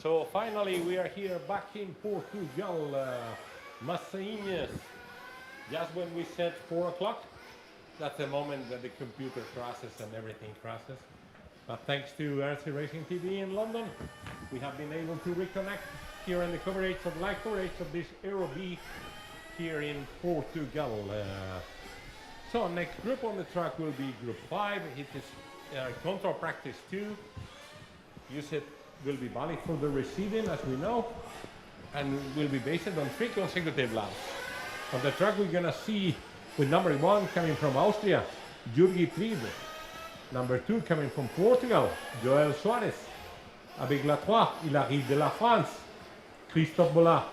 So finally we are here back in Portugal, Massainhas. Just when we said 4 o'clock, that's the moment that the computer crashes and everything crashes. But thanks to RC Racing TV in London, we have been able to reconnect here in the coverage of live coverage of this Aero B here in Portugal. So next group on the track will be Group 5. It is control practice 2. Use it will be valid for the receiving, as we know, and will be based on 3 consecutive laps. On the track we're gonna see with number 1 coming from Austria, Buggy. Number 2 coming from Portugal, Joël Suarez. Avec la 3, il arrive de la France, Christophe Bolla.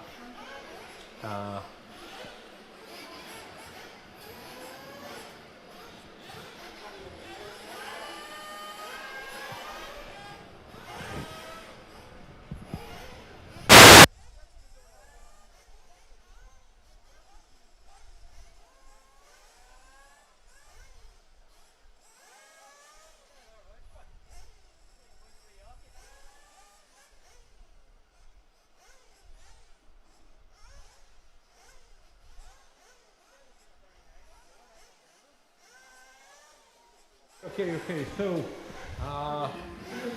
Okay, so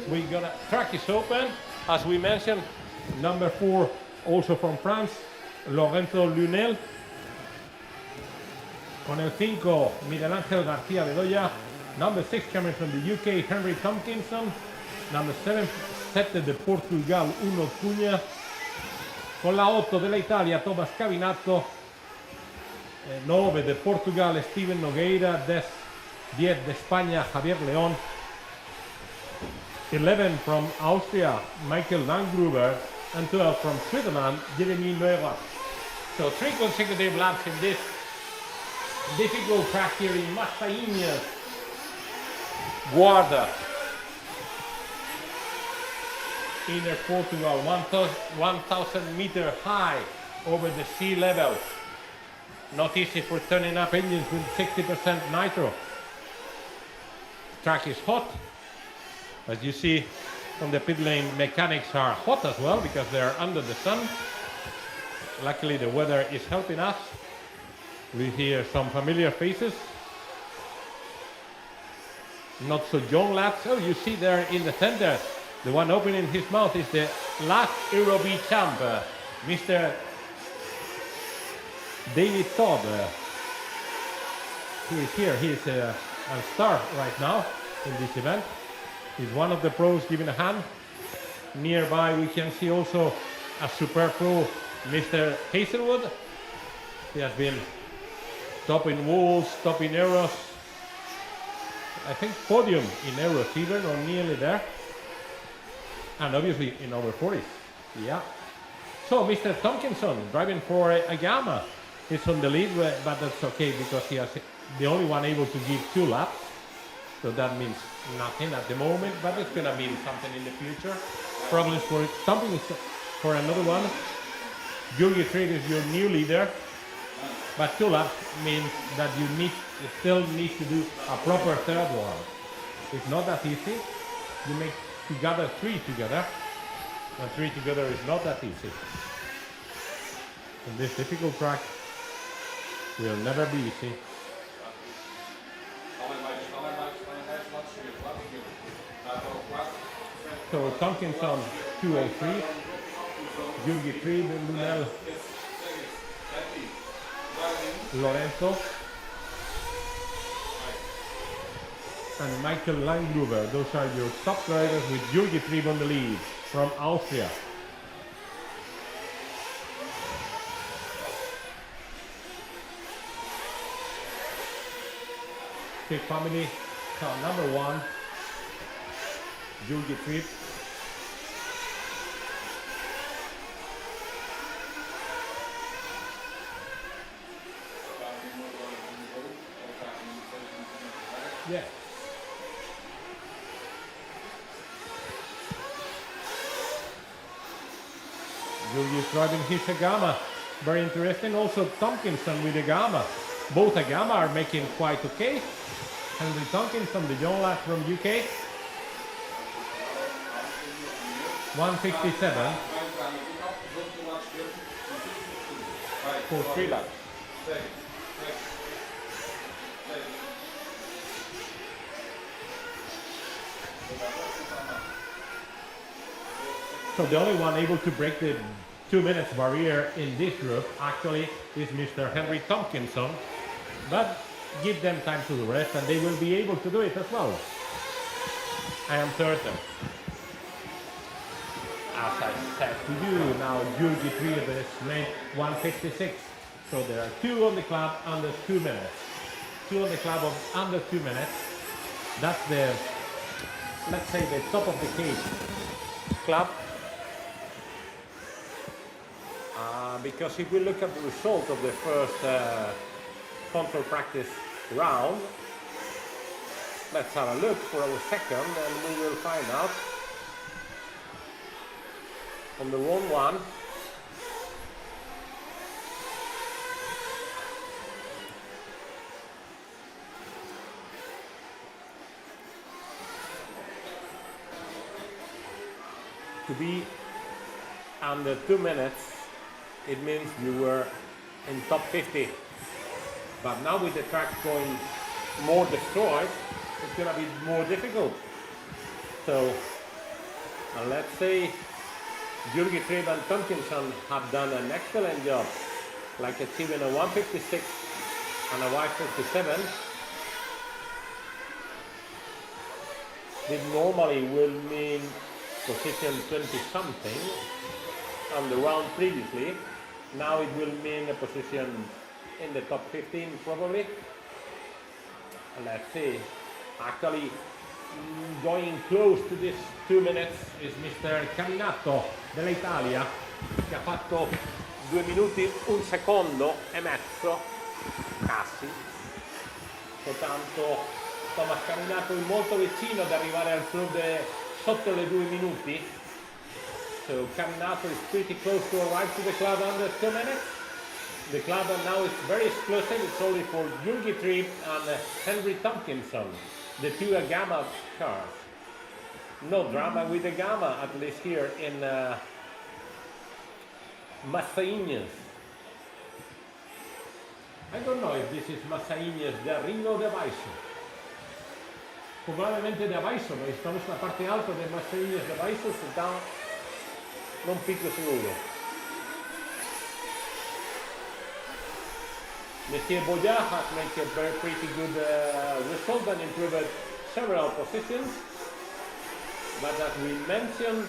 we got a track is open, as we mentioned. Number 4, also from France, Lorenzo Lunel. Con el 5, Miguel Ángel García Bedoya. Number 6 coming from the UK, Henry Tompkinson. Number 7, 7 de Portugal, Uno Cunha. Con la 8 de la Italia, Thomas Cavinato. 9 de Portugal, Steven Nogueira. 10 de España, Javier León. 11 from Austria, Michael Landgruber. And 12 from Switzerland, Jeremy Neuer. So 3 consecutive laps in this difficult track here in Massainhas, Guarda, inner Portugal, 1,000 meter high over the sea level. Not easy for turning up engines with 60% nitro. Track is hot. As you see from the pit lane, mechanics are hot as well because they're under the sun. Luckily the weather is helping us. We hear some familiar faces. Not so young lads. Oh, you see there in the center, the one opening his mouth is the last Aero B champ, Mr. David Todd. He is here. He is a star right now in this event. He's one of the pros giving a hand. Nearby we can see also a super pro, Mr. Hazelwood. He has been topping walls, topping arrows. I think podium in arrows even, or nearly there. And obviously in over 40s. Yeah. So Mr. Tompkinson driving for a Gamma. He's on the lead, but that's okay because he has the only one able to give 2 laps. So that means nothing at the moment, but it's going to mean something in the future. Problems for something for another one. Buggy Trade is your new leader, but 2 laps means that you still need to do a proper third one. It's not that easy. You make together 3 together, and 3 together is not that easy. And this difficult track will never be easy. So Tomkinson 203, Buggy 3, Lunel, Lorenzo, and Michael Langgruber. Those are your top drivers with Buggy 3 on the lead from Austria. Big family, car number 1, Buggy 3. Yeah. Buggy is driving his Agama. Very interesting. Also Tomkinson with Agama. Both Agama are making quite okay. Henry Tomkinson, the young lad from UK. 157 for 3 laps. So the only one able to break the 2 minutes barrier in this group actually is Mr. Henry Tomkinson, but give them time to the rest and they will be able to do it as well. I am certain. As I said to you, now Buggy 3 of this made 156. So there are 2 on the club under 2 minutes. 2 on the club of under 2 minutes. That's the, let's say, the top of the cage club. Because if we look at the result of the first control practice round, let's have a look for our second and we will find out. On the round 1, to be under 2 minutes, it means you were in top 50. But now with the track going more destroyed, it's going to be more difficult. So let's say Buggy 3 and Tomkinson have done an excellent job, like achieving a 156 and a 157. This normally will mean position 20 something on the round previously. Now it will mean a position in the top 15 probably. Let's see. Actually, going close to this 2 minutes is Mr. Caminato dell'Italia, che ha fatto 2 minuti 1 secondo e mezzo, quasi. Soltanto Thomas Caminato è molto vicino ad arrivare al club sotto le 2 minuti. So Caminato is pretty close to arrive to the club under 2 minutes. The club now is very exclusive. It's only for Buggy 3 and Henry Tomkinson, the 2 Agama cars. No drama with Agama, at least here in Massainhas. I don't know if this is Massainhas de Arriba o de Abaixo. Probablemente de Abaixo, pero estamos en la parte alta de Massainhas de Abaixo, está non pico seguro. Monsieur Boyard has made a very pretty good result and improved several positions. But as we mentioned,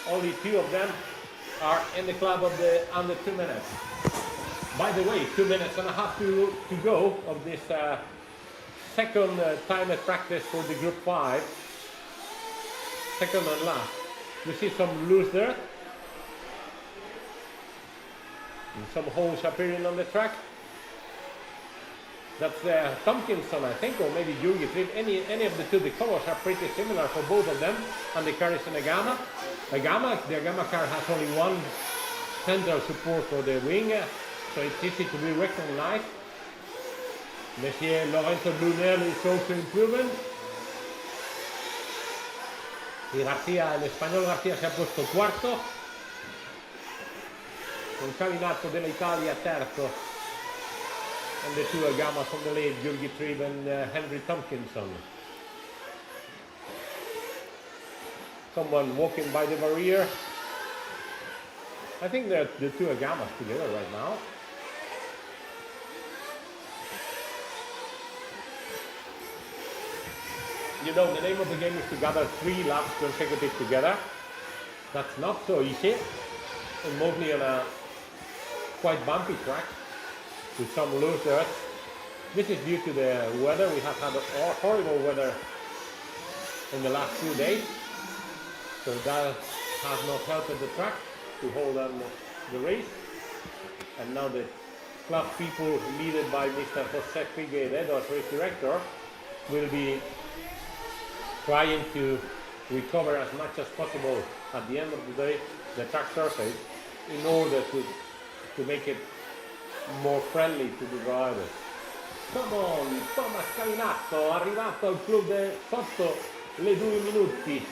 only 2 of them are in the club of the under 2 minutes. By the way, 2 minutes and a half to go of this second time at practice for the group 5. Second and last. You see some loose dirt. And some holes appearing on the track. That's Tomkinson, I think, or maybe Buggy 3. Any of the 2, the colors are pretty similar for both of them. And the car is an Agama. The Agama car has only one central support for the wing, so it's easy to be recognized. Monsieur Lorenzo Brunel is also improving. Y García, el español García se ha puesto cuarto. Con Caminato dell'Italia terzo. And the 2 Agamas on the lead, Buggy 3 and Henry Tomkinson. someone walking by the barrier. I think they're the two Agamas together right now. You know, the name of the game is to gather 3 laps consecutive together. That's not so easy, and mostly on a quite bumpy track with some loose dirt. This is due to the weather. We have had horrible weather in the last few days, so that has not helped the track to hold on the race. And now the club people, led by Mr. Jose Figueiredo as race director, will be trying to recover as much as possible at the end of the day the track surface in order to make it more friendly to the drivers. Come on, Thomas Cavinato, arrivato al club sotto le 2 minuti.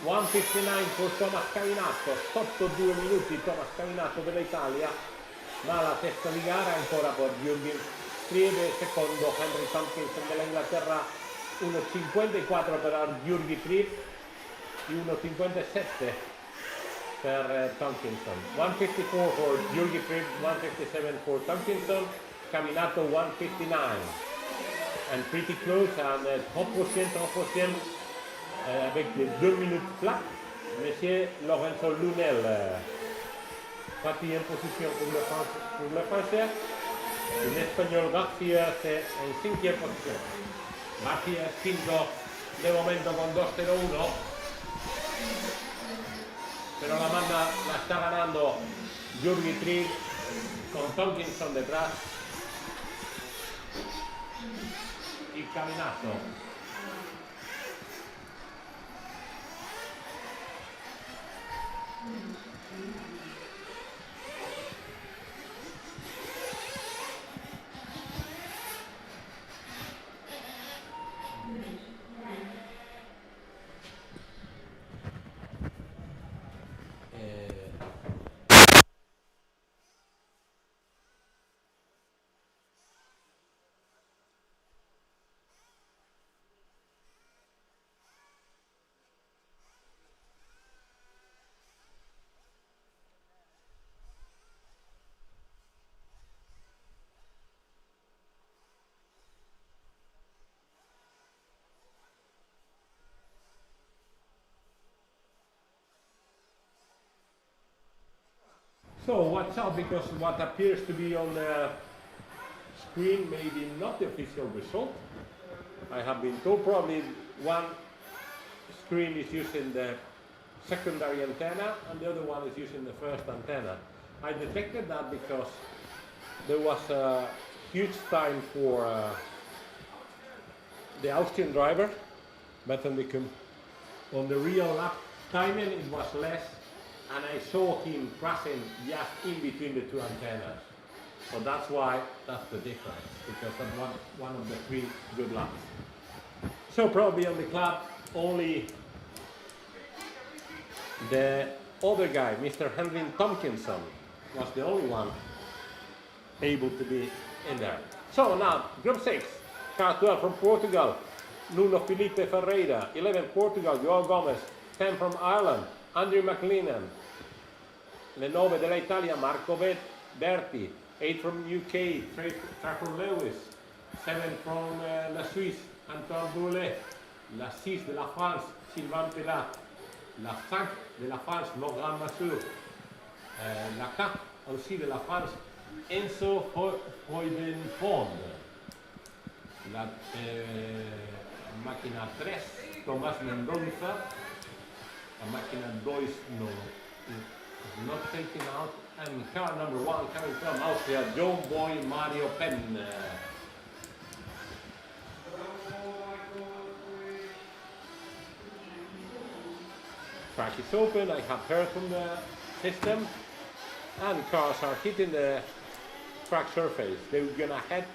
1:59 for Thomas Cavinato, sotto 2 minuti Thomas Cavinato dell'Italia, ma la testa di gara è ancora per Jürgen Priebe, secondo Henry Tompkinson dell'Inghilterra, 1:54 per Jürgen Priebe e 1:57 per Tompkinson. 1:54 for Jürgen Priebe, 1:57 for Tompkinson, Cavinato 1:59. And pretty close, and top position, avec les 2 minutes flat, Monsieur Lorenzo Lunel. 4e position pour le Français. L'Espagnol García en 5e position. García spinto de momento con 2:01, pero la banda la está ganando Jürgen Priebe con Tompkinson detrás y Cavinato. So watch out, because what appears to be on the screen may be not the official result. I have been told probably one screen is using the secondary antenna and the other one is using the first antenna. I detected that because there was a huge time for the Austrian driver, but on the real lap timing it was less, and I saw him crashing just in between the 2 antennas. So that's the difference, because that was one of the 3 good laps. So probably on the club, only the other guy, Mr. Henry Tompkinson, was the only one able to be in there. So now, Group 6, car 12 from Portugal, Nuno Felipe Ferreira. 11 Portugal, Joao Gomez. 10 from Ireland, Andrew McLennan. Le 9 dell'Italia, Marco Berti. 8 from UK, Trafford Lewis. 7 from la Suisse, Antoine Boulet. La 6 de la France, Sylvain Pellat. La 5 de la France, Morgan Massur. La 4 aussi de la France, Enzo Freudenfond. La máquina 3, Tomás Mendoza. La máquina 2, no, not taken out. And car number 1 coming from Austria, John Boy Mario Penn. Track is open, I have heard from the system, and cars are hitting the track surface. They're gonna head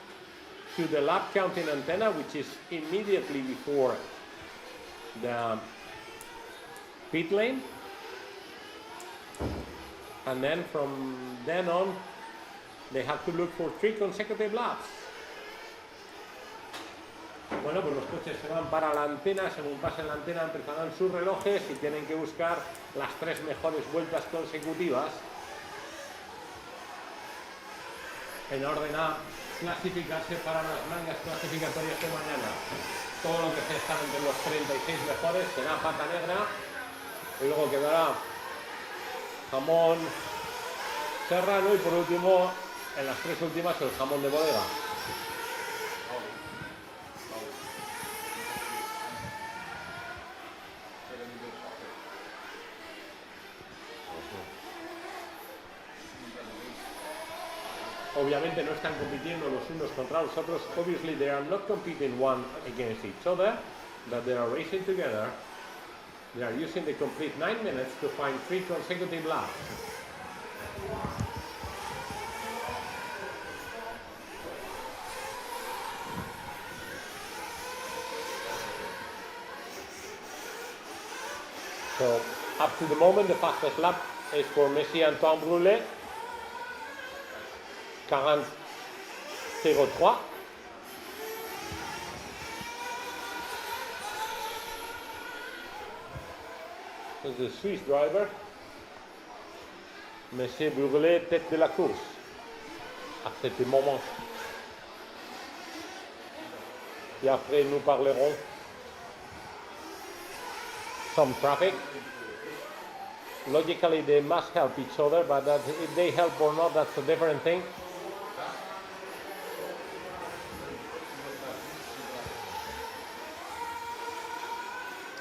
to the lap counting antenna, which is immediately before the pit lane, and then from then on they have to look for 3 consecutive laps. Bueno, pues los coches se van para la antena, según pasen la antena empezarán sus relojes y tienen que buscar las 3 mejores vueltas consecutivas en orden a clasificarse para las mangas clasificatorias de mañana. Todo lo que se está entre los 36 mejores será pata negra y luego quedará jamón serrano y por último, en las 3 últimas, el jamón de bodega. Obviamente no están compitiendo los unos contra los otros. Obviously they are not competing one against each other, but they are racing together. They are using the complete 9 minutes to find 3 consecutive laps. So up to the moment the fastest lap is for Messi Antoine Brulé. 40.03. This is the Swiss driver. Monsieur Brulé, tête de la course à ce moment. Et après nous parlerons some traffic. Logically they must help each other, but that if they help or not, that's a different thing.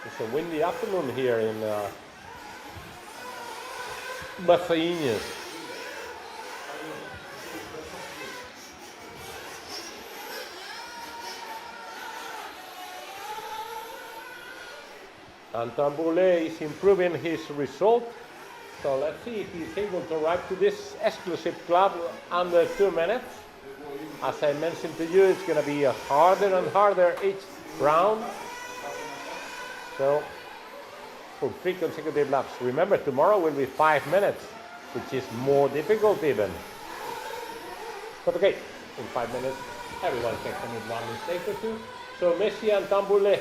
It's a windy afternoon here in Massainhas. Antoine Brulé is improving his result. So let's see if he's able to arrive to this exclusive club under 2 minutes. As I mentioned to you, it's going to be harder and harder each round. So, for 3 consecutive laps. Remember, tomorrow will be 5 minutes, which is more difficult even. But okay, in 5 minutes, everyone can commit one mistake or two. So, Messi and Tambule,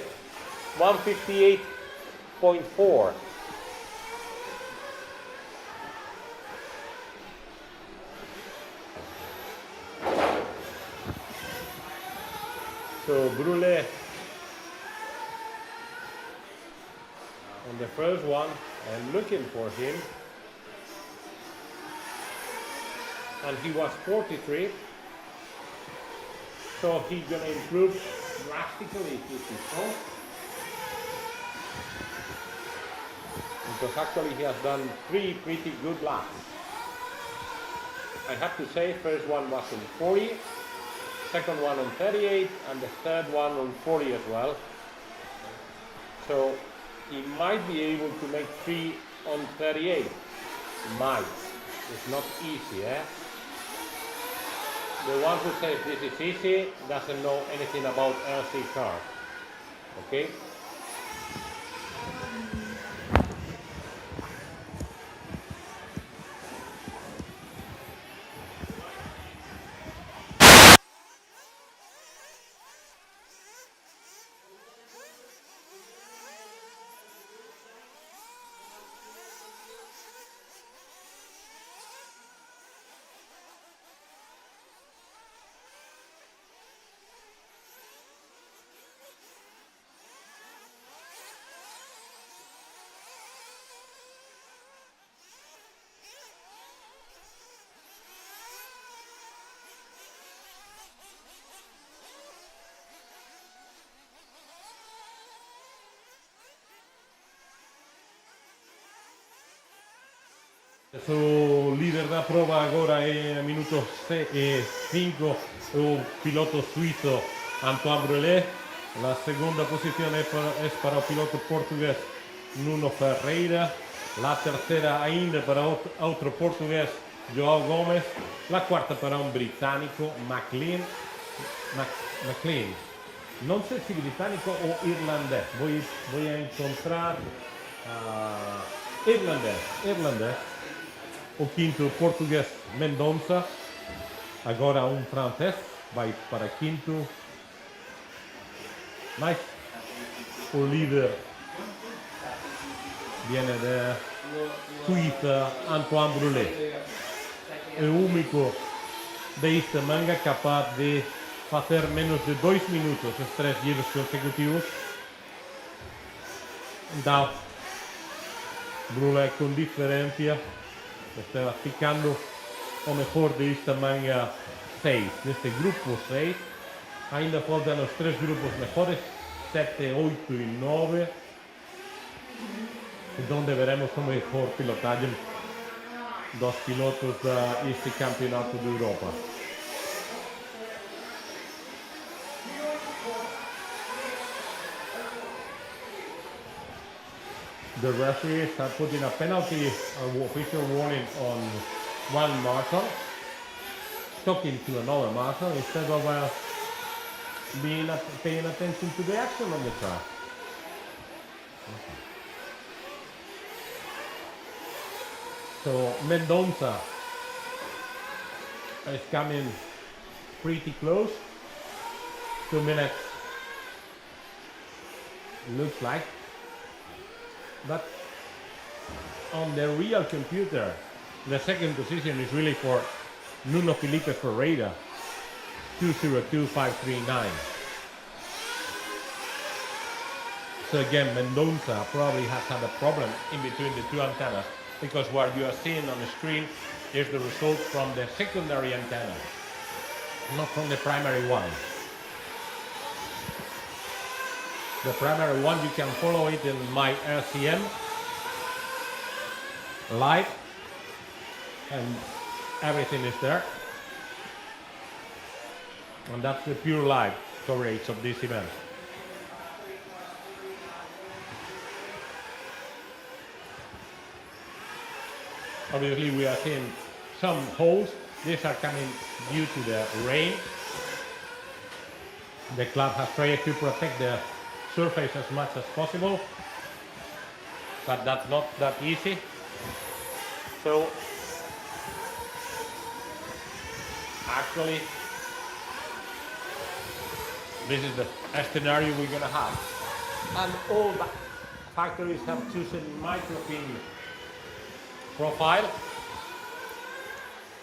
158.4. So, Brulé on the first one and looking for him, and he was 43, so he's gonna improve drastically his result, because actually he has done 3 pretty good laps. I have to say, first one was on 40, second one on 38, and the third one on 40 as well. So he might be able to make 3 on 38. Might. It's not easy, eh? The one who says this is easy doesn't know anything about LC cars. Okay? O líder da prova agora é minuto 5, o piloto suíço Antoine Brulé. La segunda posición es para el piloto portugués Nuno Ferreira. La tercera ainda para otro portugués João Gomes. La cuarta para un británico McLean. Non sé si británico o irlandés. Voy a encontrar irlandés. O quinto português Mendonça, agora um francês vai para quinto. Nice. El líder viene de Suiza, Antoine Brulé. El único de esta manga capaz de hacer menos de 2 minutos en 3 giros consecutivos. Da Brulé con diferencia está picando o mejor de esta manga 6, de este grupo 6. Ainda faltan los 3 grupos mejores, 7, 8 y 9, donde veremos un mejor pilotaje dos pilotos de este campeonato de Europa. The referee has putting a penalty, an official warning on one marshal, talking to another marshal instead of paying attention to the action on the track. So Mendoza is coming pretty close. 2 minutes looks like. But on the real computer, the second position is really for Nuno Felipe Ferreira, 202.539. So again, Mendoza probably has had a problem in between the two antennas, because what you are seeing on the screen is the result from the secondary antenna, not from the primary one. The primary one, you can follow it in my RCM live, and everything is there. And that's the pure live coverage of this event. Obviously, we are seeing some holes. These are coming due to the rain. The club has tried to protect the surface as much as possible, but that's not that easy. So actually, this is the scenario we're gonna have, and all the factories have chosen microfilm profile,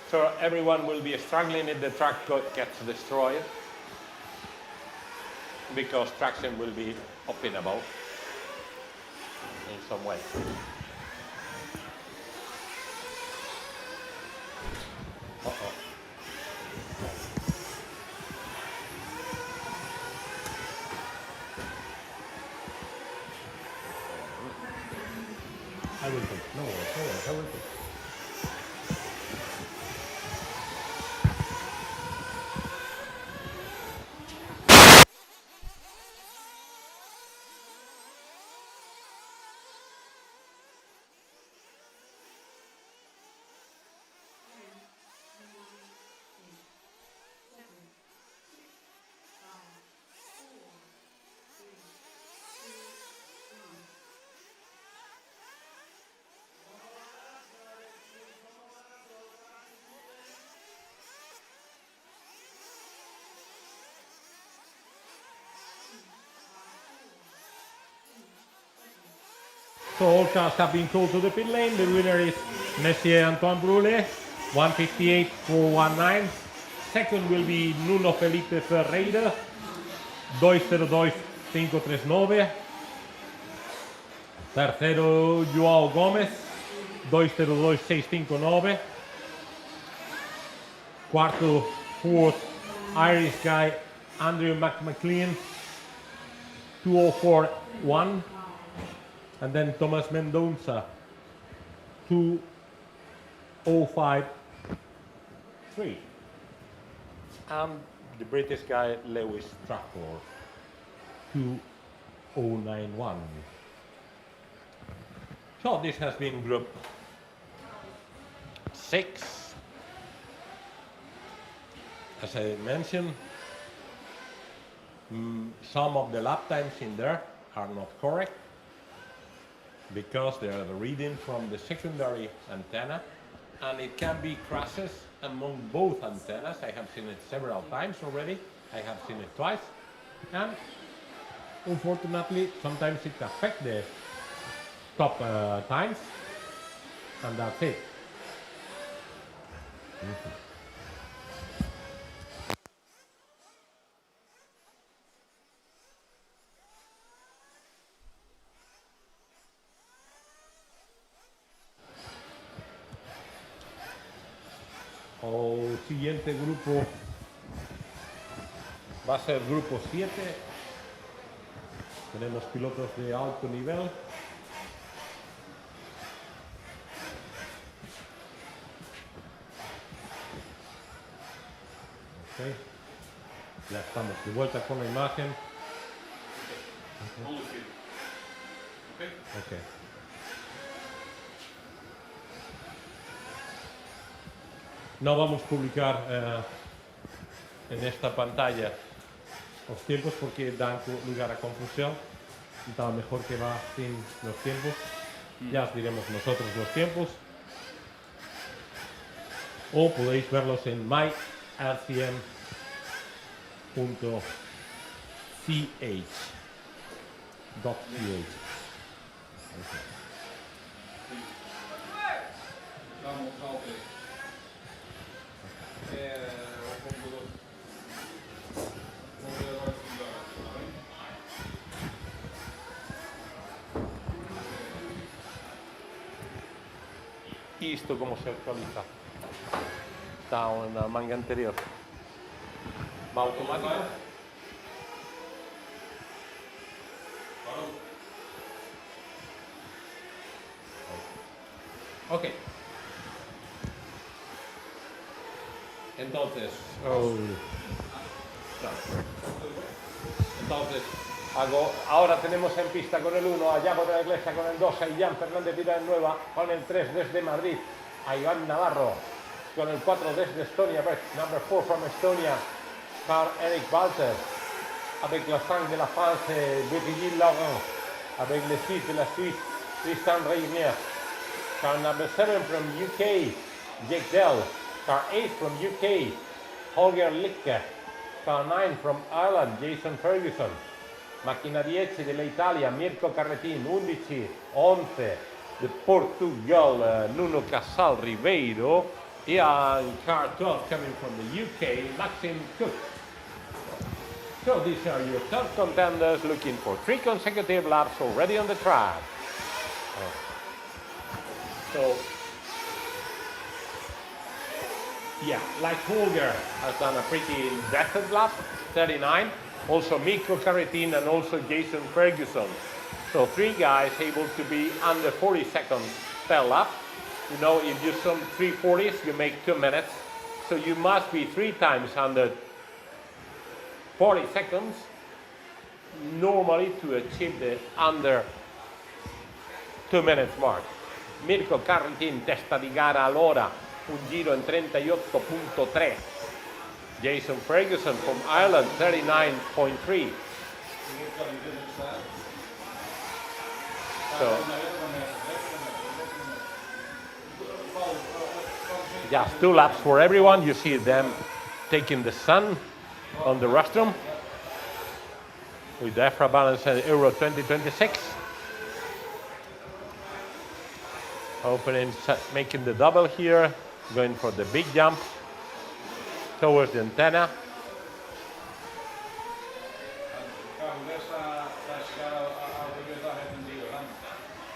so everyone will be struggling if the track gets destroyed, because traction will be up and above in some way. Uh-oh. I will think. No worries, I will think. So all cars have been called to the pit lane. The winner is Monsieur Antoine Brulé, 158.419. Second will be Nuno Felipe Ferreira, 202.539. Tercero, João Gomes, 202.659. Quarto, fourth, Irish guy, Andrew McMcLean, 204.1. And then Thomas Mendoza, 205.3. And the British guy, Lewis Trafford, 209.1. So this has been group 6. As I mentioned, some of the lap times in there are not correct, because they are the reading from the secondary antenna, and it can be crashes among both antennas. I have seen it several times already. I have seen it twice, and unfortunately, sometimes it affects the top times, and that's it. El siguiente grupo va a ser grupo 7. Tenemos pilotos de alto nivel. Okay. Ya estamos de vuelta con la imagen. Okay. No vamos a publicar en esta pantalla los tiempos porque dan lugar a confusión. Entonces mejor que va sin los tiempos. Ya os diremos nosotros los tiempos. O podéis verlos en myrcm.ch. Y esto cómo se actualiza. Está en la manga anterior. ¿Va automático? Ok. Entonces, ahora tenemos en pista con el 1 a Yago de la Iglesia, con el 2 a Ian Fernández Villanueva, con el 3 desde Madrid a Iván Navarro, con el 4 desde Estonia, number 4 from Estonia, Carl-Eric Walter, avec la 5 de la France, Buggy Laurent, avec le 6 de la Suisse, Tristan Reinier, car number 7 from UK, Jake Dell, car 8 from UK, Holger Licke, car 9 from Ireland, Jason Ferguson, macchina 10 dell'Italia, Mirko Carretin, 11, 11 de Portugal, Nuno Casal Ribeiro, and car 12 coming from the UK, Maxim Cook. So these are your top contenders looking for 3 consecutive laps already on the track. So, yeah, like Holger has done a pretty decent lap, 39. Also Mirko Carretin and also Jason Ferguson. So 3 guys able to be under 40 seconds per lap. You know, if you sum 3 40s, you make 2 minutes. So you must be 3 times under 40 seconds normally to achieve the under 2 minutes mark. Mirko Carretin, testa di gara all'ora, un giro in 38.3. Jason Ferguson from Ireland, 39.3. So, just 2 laps for everyone. You see them taking the sun on the rostrum with the EFRA balance and Euro 2026. Opening, making the double here, going for the big jump towards the antenna.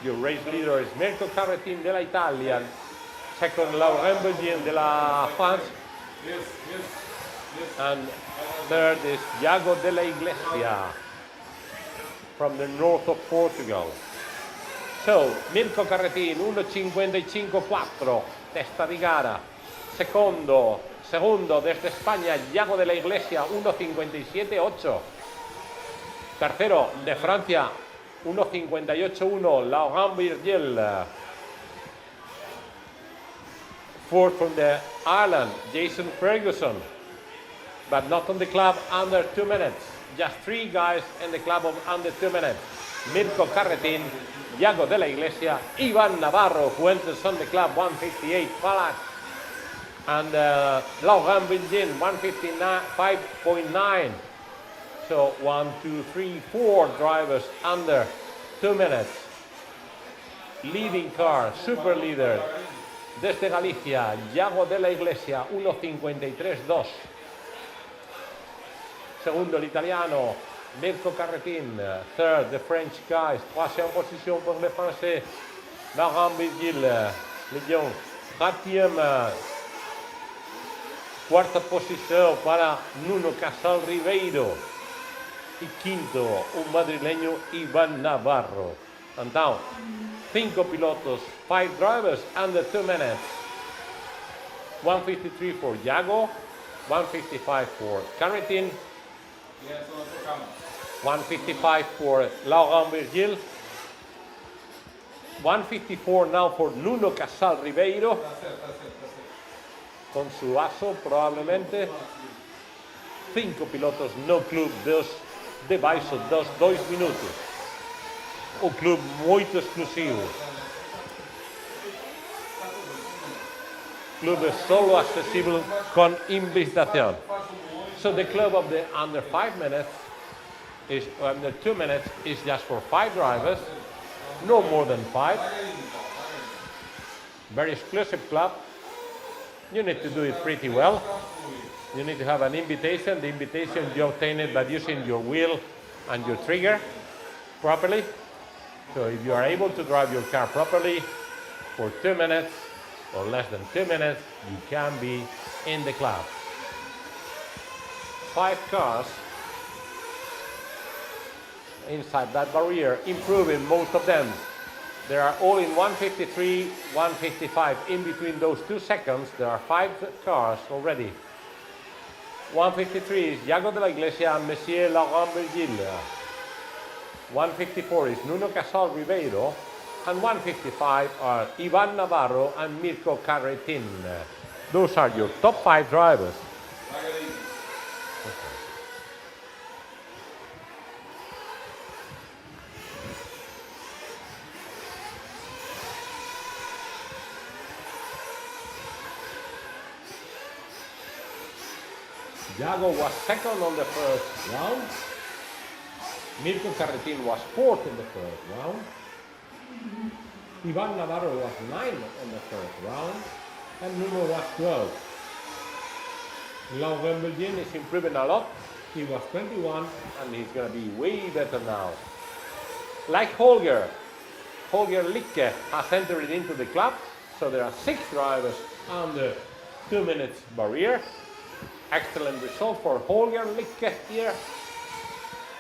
Your race leader is Mirko Carretin de la Italia, second Laurent Buggy de la France, and third is Iago de la Iglesia from the north of Portugal. So, Mirko Carretin 1.55.4, testa di gara. Segundo desde España, Iago de la Iglesia 1.57.8. Tercero de Francia 1.58.1, Laurent Virgil. Fourth from the Ireland, Jason Ferguson, but not on the club under 2 minutes. Just 3 guys in the club of under 2 minutes. Mirko Carretin, Iago de la Iglesia, Iván Navarro, who enters on the club 158 flat, and Laurent Virgil 159.5.9. So 1, 2, 3, 4 drivers under 2 minutes. Leading car, super leader, desde Galicia, Yago de la Iglesia, 1.53.2. Segundo, el italiano, Mirko Carretin. Third, the French guys. Troisième position pour le Français, Laurent Virgil, Légion. Quatrième, cuarta posición para Nuno Casal Ribeiro. Y quinto, un madrileño, Iván Navarro. And now, 5 pilotos, 5 drivers under 2 minutes. 1:53 for Yago, 1:55 for Carretin, 1:55 for Laurent Virgil, 1:54 now for Nuno Casal Ribeiro, con su aso probablemente. 5 pilotos no club debaixo dos 2 minutos. Un club muito exclusivo. Club solo accesible con invitación. So the club of the under 5 minutes is under 2 minutes is just for 5 drivers, no more than 5. Very exclusive club. You need to do it pretty well. You need to have an invitation. The invitation you obtain it by using your wheel and your trigger properly. So if you are able to drive your car properly for 2 minutes or less than 2 minutes, you can be in the club. 5 cars inside that barrier, improving most of them. They are all in 1:53, 1:55. In between those 2 seconds, there are 5 cars already. 1:53 is Yago de la Iglesia and Monsieur Laurent Virgil. 1:54 is Nuno Casal Ribeiro, and 1:55 are Iván Navarro and Mirko Carretin. Those are your top 5 drivers. Yago was second on the first round. Mirko Carretin was 4th in the first round. Iván Navarro was 9th on the first round. And Nuno was 12th. Laurent Virgil is improving a lot. He was 21 and he's going to be way better now. Like Holger Licke has entered into the club. So there are 6 drivers under 2 minutes barrier. Excellent result for Holger Licke here.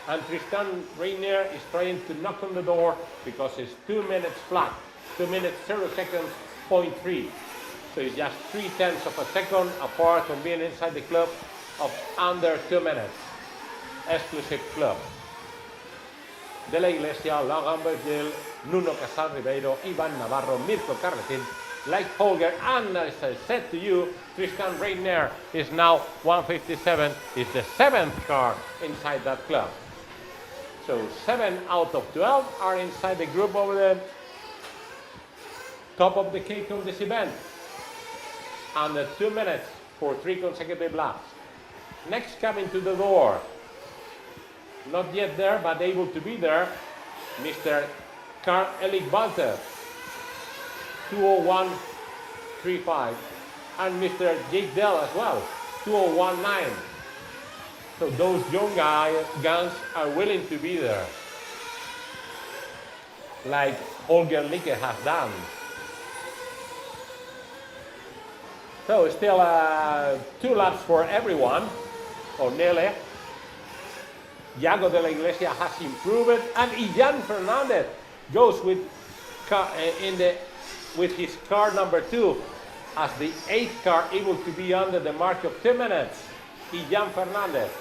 And Tristan Reiner is trying to knock on the door because it's 2 minutes flat. 2 minutes 0 seconds, 0.3. So it's just 0.3 of a second apart from being inside the club of under 2 minutes. Exclusive club. De la Iglesia, Laurent Virgil, Nuno Casal Ribeiro, Iván Navarro, Mirko Carretin, like Holger, and as I said to you, Tristan Reiner is now 1:57, is the 7th car inside that club. So 7 out of 12 are inside the group of the top of the cake of this event. Under 2 minutes for 3 consecutive laps. Next coming to the door, not yet there, but able to be there, Mr. Karl-Erik Walter, 2:01.35, and Mr. Jake Dell as well, 2:01.9. So those young guns are willing to be there, like Holger Licke has done. So still 2 laps for everyone, or nearly. Yago de la Iglesia has improved, and Ian Fernandez goes with his car number 2 as the 8th car able to be under the mark of 2 minutes. Ian Fernandez.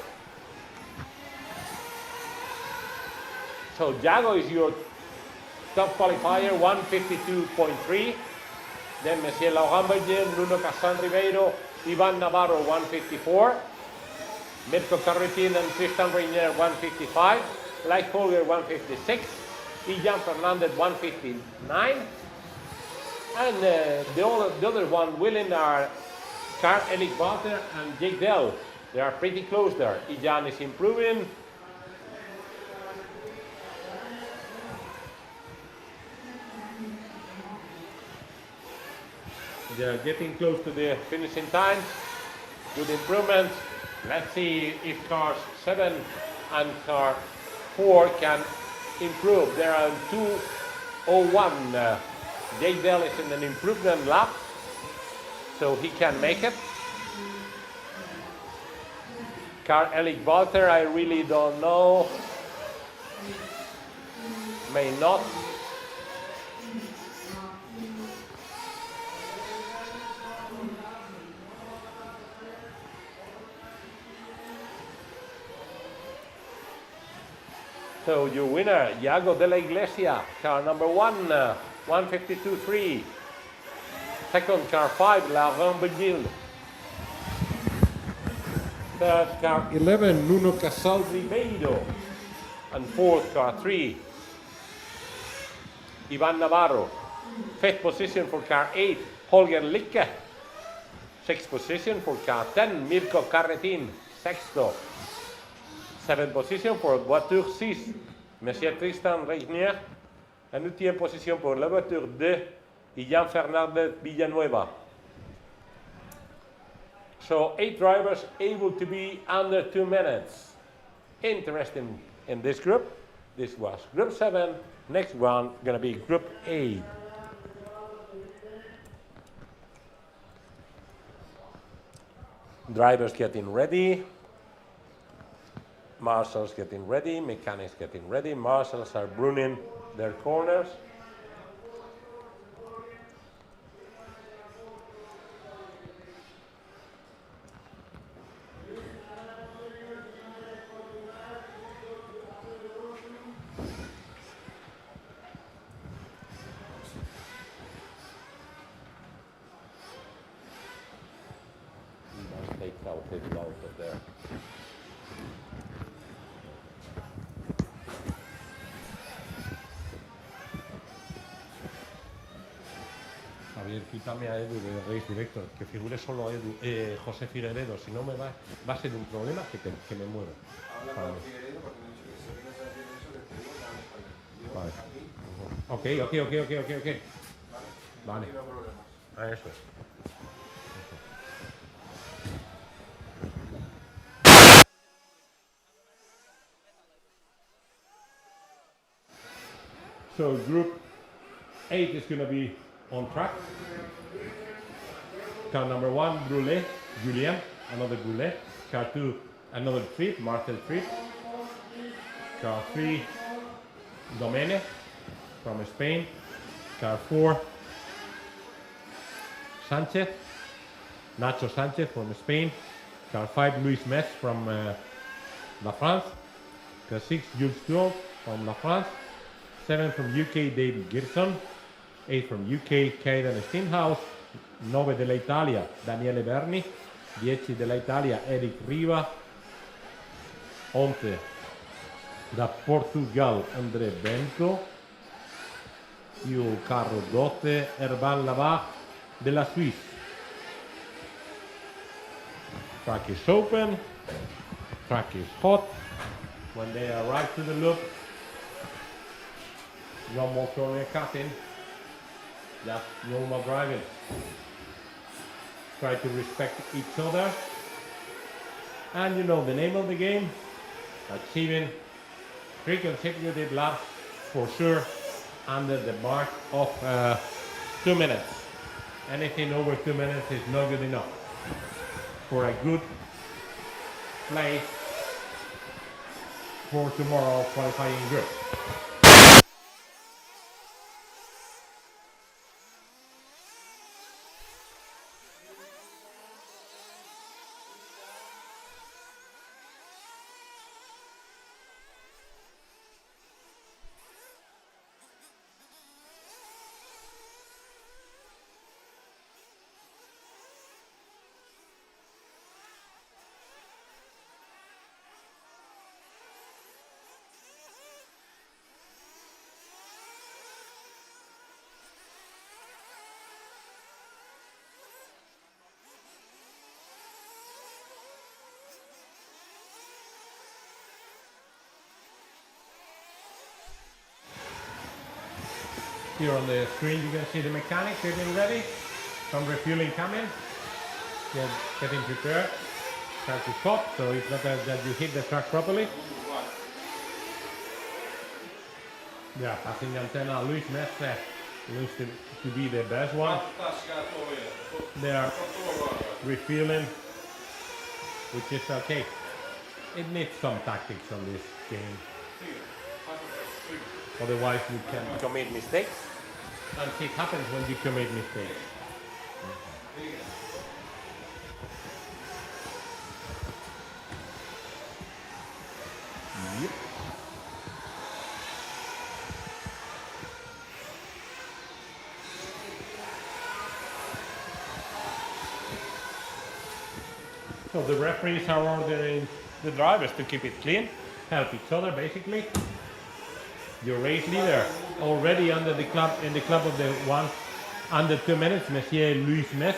So Yago is your top qualifier, 1:52.3. Then Monsieur Laurent Virgil, Nuno Casal Ribeiro, Iván Navarro, 1:54. Mirko Carretin and Tristan Reiner, 1:55. Like Holger, 1:56. Ian Fernandez, 1:59. And the other one willing are Karl-Erik Walter and Jake Dell. They are pretty close there. Ian is improving. They're getting close to the finishing time. Good improvements. Let's see if cars 7 and car 4 can improve. They are 2:01. Jake Dell is in an improvement lap, so he can make it. Car Eric Walter, I really don't know. May not. So your winner, Iago de la Iglesia, car number 1, 152.3. Second, car 5, Laurent Buggy. Third, car 11, Nuno Casal Ribeiro. And fourth, car 3, Ivan Navarro. Fifth position for car 8, Holger Licke. Sixth position for car 10, Mirko Carretin. Sexto. Seventh position for voiture 6, Monsieur Tristan Reignier. La 8e position pour la voiture 2, Ian Fernandez Villanueva. So 8 drivers able to be under 2 minutes. Interesting in this group. This was group 7. Next one gonna be group 8. Drivers getting ready. Marshals getting ready, mechanics getting ready. Marshals are pruning their corners. Take it out of there. Javier, quítame a Edu de Race Director, que figure solo Edu, José Figueredo, si no me va a ser un problema que me muero. Habla con Figueredo porque me ha dicho que si quieres hacer eso, que te digo que Vale. aquí. Ok. Vale. No problemas. Ah, eso es. So group 8 is going to be on track. Car number 1, Brulé, Julien, another Brulé. Car 2, another Trip, Marcel Trip. Car 3, Domene from Spain. Car 4, Sanchez, Nacho Sanchez from Spain. Car 5, Luis Metz from La France. Car 6, Jules Tour from La France. 7 from UK, David Gerson. 8 from UK, Caden Steinhaus. 9 della Italia, Daniele Berni. 10 della Italia, Eric Riva. 11 da Portugal, André Bento. Io carro 12, Ervan Lavach della Suisse. Track is open, track is hot. When they arrive to the loop, no more corner cutting, just normal driving. Try to respect each other. And you know the name of the game, achieving 3 consecutive laps for sure under the mark of 2 minutes. Anything over 2 minutes is not good enough for a good place for tomorrow qualifying group. Here on the screen you can see the mechanics getting ready. Some refueling coming. Getting prepared. Start to pop, so it's not that you hit the track properly. Yeah, passing antenna. Luis Mestre looks to be the best one. They are refueling, which is okay. It needs some tactics on this game. Otherwise you can commit mistakes. And it happens when you commit mistakes. Yep. So the referees are ordering the drivers to keep it clean, help each other basically. Your race leader already under the club in the club of the one under 2 minutes, Monsieur Luis Mes,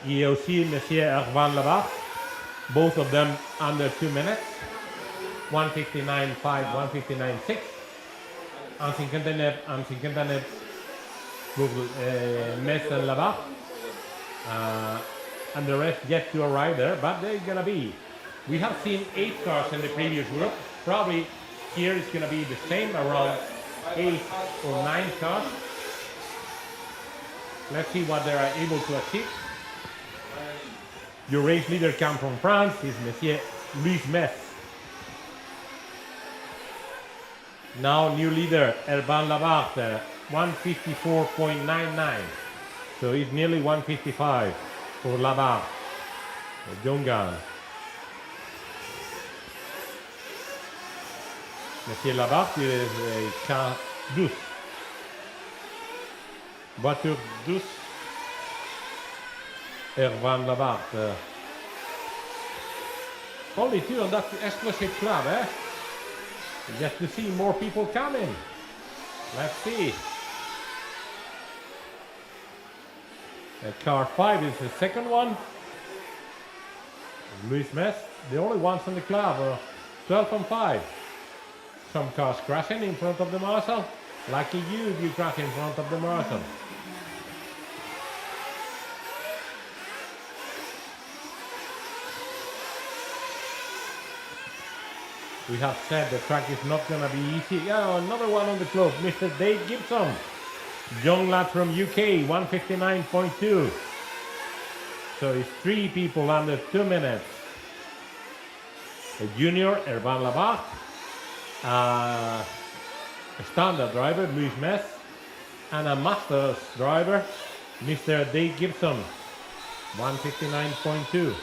et aussi Monsieur Ervan Labarre, both of them under 2 minutes, 1:59.5, 1:59.6, en 59 pour Mes and Labarre, and the rest yet to arrive there, but they're gonna be. We have seen 8 cars in the previous group, probably here it's going to be the same, around 8 or 9 cars. Let's see what they are able to achieve. Your race leader comes from France, is Monsieur Luis Mes. Now new leader, Ervan Labarre, 1:54.99. So it's nearly 1:55 for Labarre, the young guy. Monsieur Labarre is a car douce. Voiture douce. Ervan Labarre. Only 2 on that exclusive club, eh? Just to see more people coming. Let's see. Car 5 is the second one. Luis Mes, the only ones on the club, 12 and 5. Some cars crashing in front of the marshal. Lucky you if you crash in front of the marshal. We have said the track is not going to be easy. Yeah, another one on the club, Mr. Dave Gibson. Young lad from UK, 1:59.2. So it's 3 people under 2 minutes. A junior, Ervan Labarre. A standard driver, Luis Mes, and a Masters driver, Mr. Dave Gibson, 1:59.2.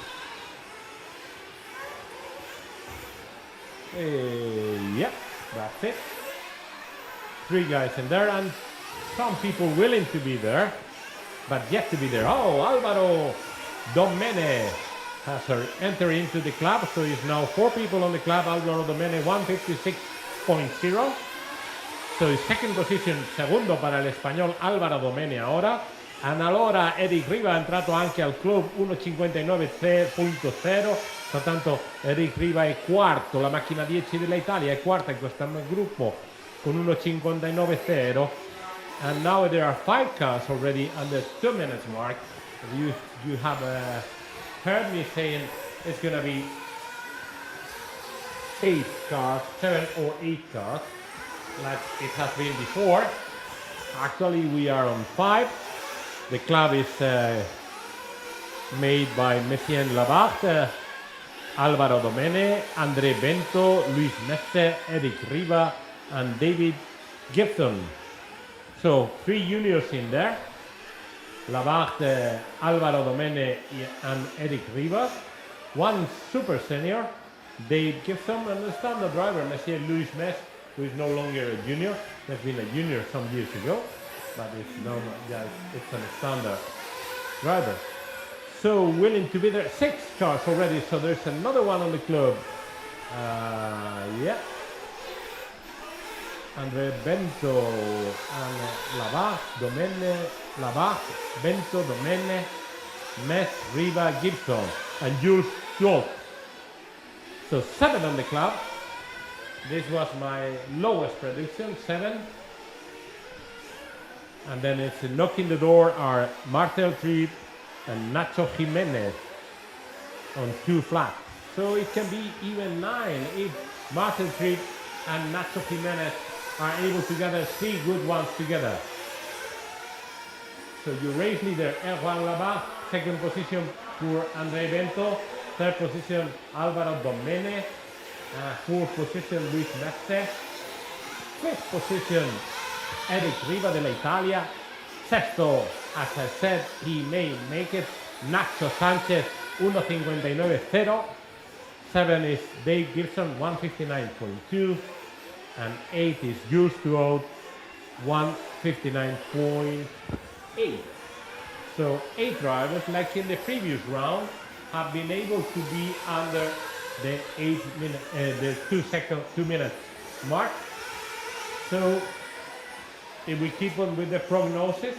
Yep, that's it. 3 guys in there, and some people willing to be there, but yet to be there. Oh, Álvaro Domene has entered into the club, so it's now 4 people on the club. Álvaro Domene, 1:56.0. So his second position, segundo para el español Álvaro Domene ora. And allora Eric Riva ha entrato anche al club, 1:59.0. Pertanto Eric Riva è quarto, la macchina 10 dell'Italia è quarta in questo gruppo con 1:59.0. And now there are 5 cars already under 2 minutes mark. You have heard me saying it's going to be 8 cars, 7 or 8 cars, like it has been before. Actually, we are on 5. The club is made by Monsieur Labarre, Álvaro Domene, André Bento, Luis Mestre, Eric Riva, and David Gibson. So 3 juniors in there. Labarre, Álvaro Domene, and Eric Riva. 1 super senior, Dave Gibson, and the standard driver, Monsieur Luis Mes, who is no longer a junior. Has been a junior some years ago, but it's a standard driver. So willing to be there. 6 cars already, so there's another one on the club. Yeah. André Bento and Labarre, Domene, Labarre, Bento, Domene, Mes, Riva, Gibson, and Jules Schultz. So 7 on the club. This was my lowest prediction, 7. And then it's knocking the door are Martel Trip and Nacho Jimenez on 2 flat. So it can be even 9 if Martel Trip and Nacho Jimenez are able to gather 3 good ones together. So you race leader Erwan Labat, second position for André Bento, third position Álvaro Domene, fourth position Luis Mestre, fifth position Eric Riva de la Italia, sexto, as I said, he may make it, Nacho Sanchez 1.59.0, 7 is Dave Gibson 1.59.2, and 8 is Jules Tuot 1.59.8. So 8 drivers, like in the previous round, have been able to be under the 2 minutes mark. So if we keep on with the prognosis,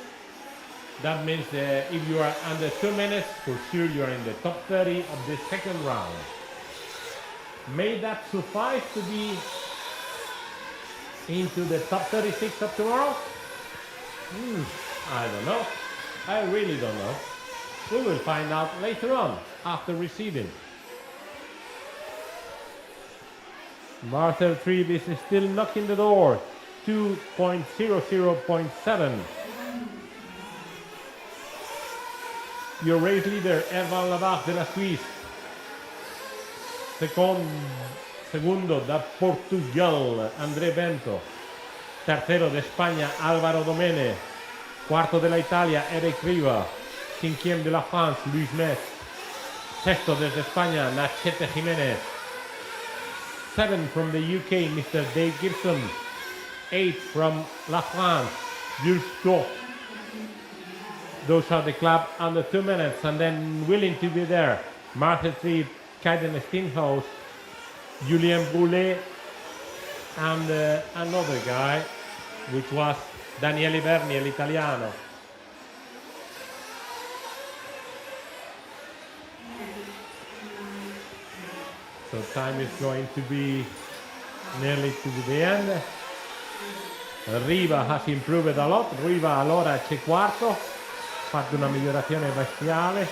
that means that if you are under 2 minutes, for sure you are in the top 30 of the second round. May that suffice to be into the top 36 of tomorrow? I don't know. I really don't know. We will find out later on after receiving. Marcel Trieb is still knocking the door. 2.00.7. Your race leader, Erwan Labat de la Suisse. Segundo da Portugal, André Bento. Tercero de España, Álvaro Domene. Cuarto de la Italia, Eric Riva. Cinquième de la France, Luis Mes. Sexto desde España, Nachete Jiménez. 7 from the UK, Mr. Dave Gibson. 8 from La France, Jules Tuot. Those are the club under 2 minutes, and then willing to be there, Marcel Trieb, Kaiden Steenhuis, Julien Boulet, and another guy, which was Daniele Berni, l'Italiano. So time is going to be nearly to the end. Riva has improved a lot. Riva allora c'è quarto, fatto una migliorazione bestiale.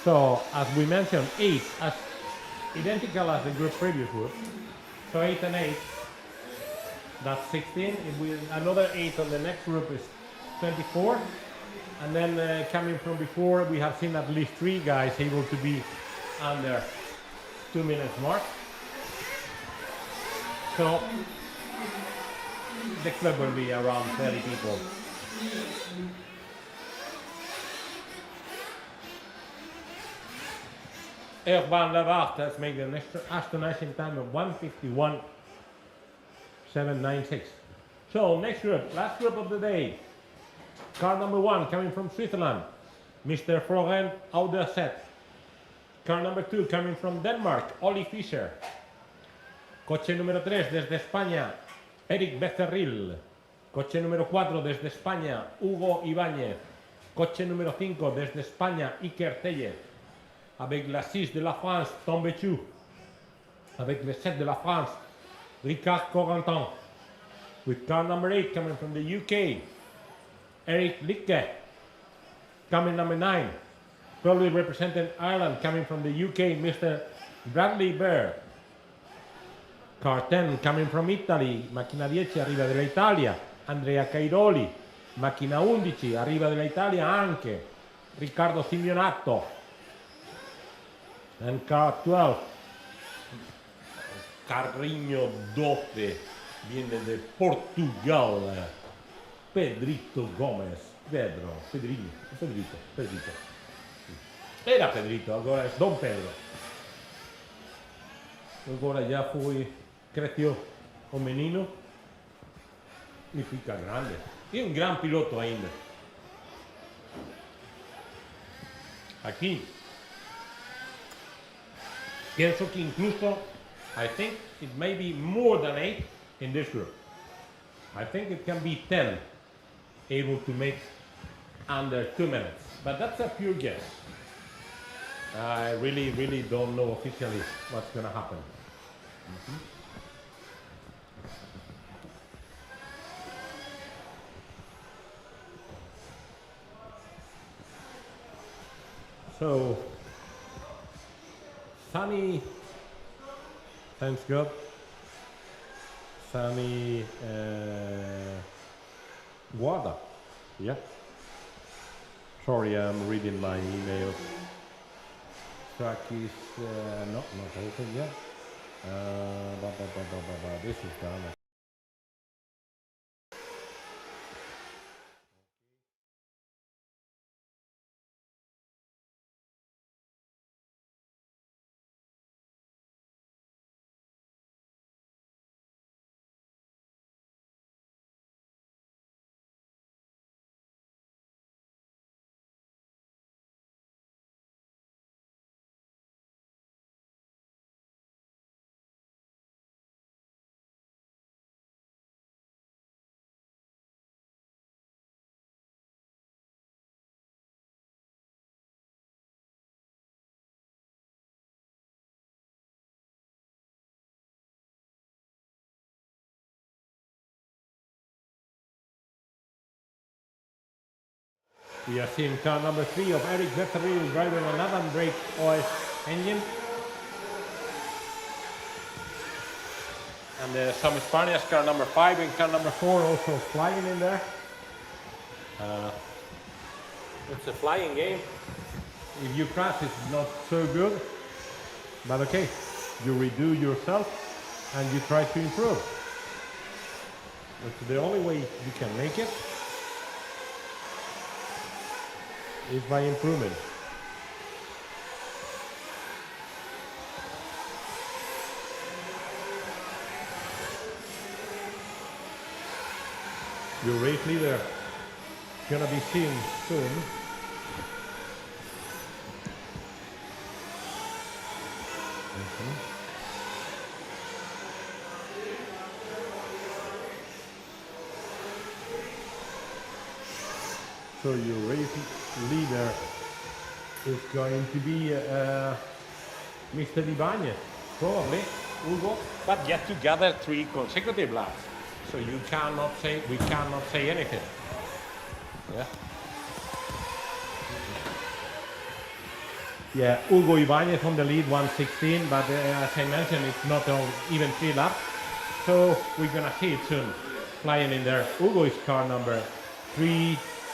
So, as we mentioned, 8, as identical as the group previous group. So 8 and 8, that's 16. If we another 8 on the next group is 24. And then coming from before, we have seen at least 3 guys able to be under 2 minutes mark. So the club will be around 30 people. Erwan Labat has made an astonishing time of 1:51.796. So next group, last group of the day. Car number 1 coming from Switzerland, Mr. Florent Auderset. Car number 2 coming from Denmark, Ollie Fischer. Coche número 3 desde España, Eric Becerril. Coche número 4 desde España, Hugo Ibáñez. Coche número 5 desde España, Iker Tellez. Avec la 6 de la France, Tom Béchou. Avec le 7 de la France, Ricard Corentin. With car number 8 coming from the UK, Eric Licke. Coming number 9, probably representing Ireland, coming from the UK, Mr. Bradley Bear. Car 10 coming from Italy, Macchina 10 arriva della Italia, Andrea Cairoli. Macchina 11 arriva della Italia anche Riccardo Simeonato. And car 12, Carrinho 12, viene de Portugal, Pedrito Gomez. Pedrito. Era Pedrito, agora é Dom Pedro. Agora já cresceu o menino e fica grande. E um grande piloto ainda. Aqui, pienso que incluso, I think it may be more than 8 in this group. I think it can be 10 able to make under 2 minutes. But that's a pure guess. I really don't know officially what's gonna happen. So, Sunny, thanks God. Sunny Guarda, yeah. Sorry, I'm reading my email. Track is not open yet. This is done. We are seeing car number 3 of Eric Vetteril driving an Adam Drake OS engine. And some Spaniards, car number 5 and car number 4 also flying in there. It's a flying game. If you crash, it's not so good. But okay, you redo yourself and you try to improve. That's the only way you can make it. Is by improvement. Your race leader gonna be seen soon. So your race leader is going to be Mr. Ibanez, probably, Hugo, but yet to gather 3 consecutive laps. So you cannot say, we cannot say anything. Yeah. Yeah, Hugo Ibanez on the lead, 116, but as I mentioned, it's not even 3 laps. So we're gonna see it soon, flying in there. Hugo is car number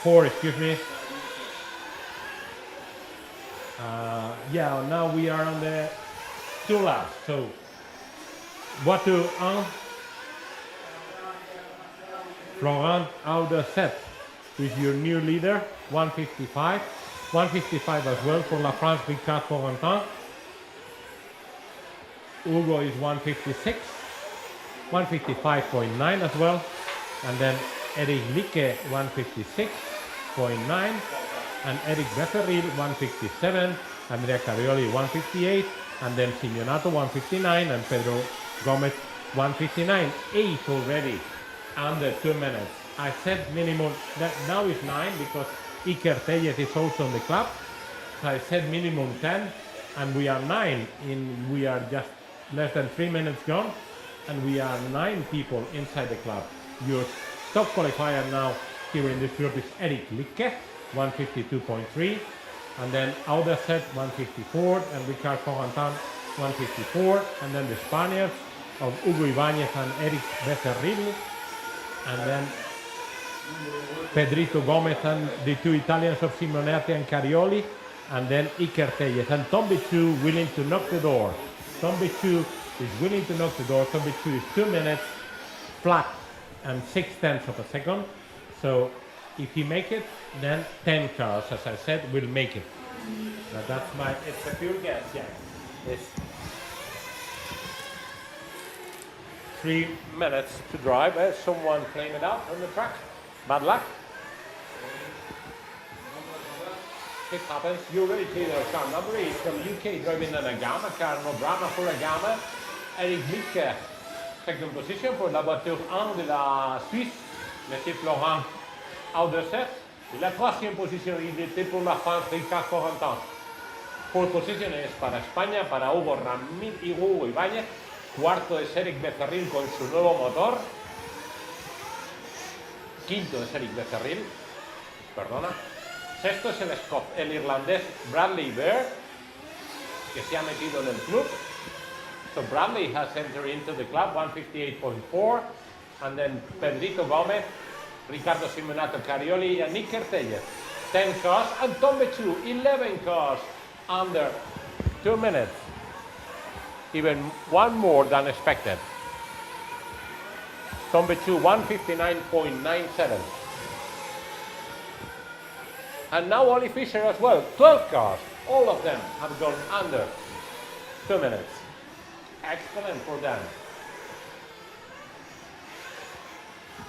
4, excuse me. Yeah, now we are on the 2 laps. So, what to Florent Auderset is your new leader, 155. 155 as well for La France Ricard Corentin. Hugo is 156. 155.9 as well. And then Eric Lieke 156.9 and Eric Becerril 157, Andrea Carioli 158, and then Simeonato 159 and Pedro Gomez 159. 8 already under 2 minutes. I said minimum, that now is 9 because Iker Tellez is also on the club. So I said minimum 10 and we are 9 we are just less than 3 minutes gone and we are 9 people inside the club. Your top qualifier now here in this group is Eric Lieke, 152.3, and then Auderset 154, and Ricard Corentin 154, and then the Spaniards of Hugo Ibanez and Eric Becerril, and then Pedrito Gomez and the 2 Italians of Simonetti and Carioli, and then Iker Tellez, and Tombi 2 willing to knock the door. Tombi 2 is willing to knock the door. Tombi 2 is 2 minutes flat and 6/10 of a second. So if he make it, then 10 cars, as I said, will make it. But that's it's a pure guess, yeah. It's 3 minutes to drive. Someone claim it out on the track. Bad luck. It happens. You already see the car number 8 from UK driving an Agama car, no drama for Agama. Eric Lieke, second position pour la voiture 1 de la Suisse, Monsieur Florent Auderset. Et la troisième position, il était pour la France, Ricard Corentin. Pole position es para España, para Hugo Ibáñez. Cuarto es Eric Becerril con su nuevo motor. Quinto es Eric Becerril, perdona. Sexto es el irlandés Bradley Bear, que se ha metido en el club. So Bradley has entered into the club, 158.4. And then Pedrito Gómez, Ricardo Simonato Carioli, and Iker Tellez. 10 cars, and Tom Bechu, 11 cars under 2 minutes. Even one more than expected. Tom Bechu, 159.97. And now Ollie Fisher as well, 12 cars. All of them have gone under 2 minutes. Excellent for them.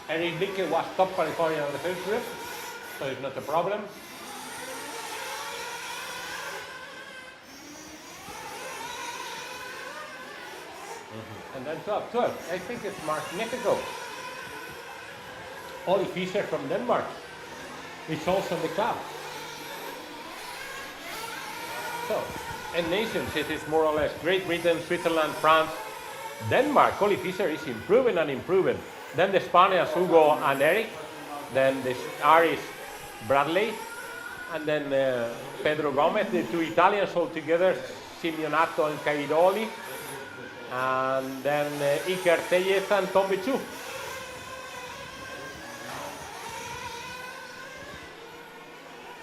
Eric Lieke was top qualifier on the first group, so it's not a problem. And then 12. I think it's Magnifico. Ollie Fischer from Denmark. It's also in the club. So, in nations, it is more or less Great Britain, Switzerland, France, Denmark. Ollie Fischer is improving and improving. Then the Spaniards, Hugo and Eric. Then the Irish, Bradley. And then Pedro Gomez, the two Italians all together, Simeonato and Cairoli. And then Iker Tellez and Tom Bechu.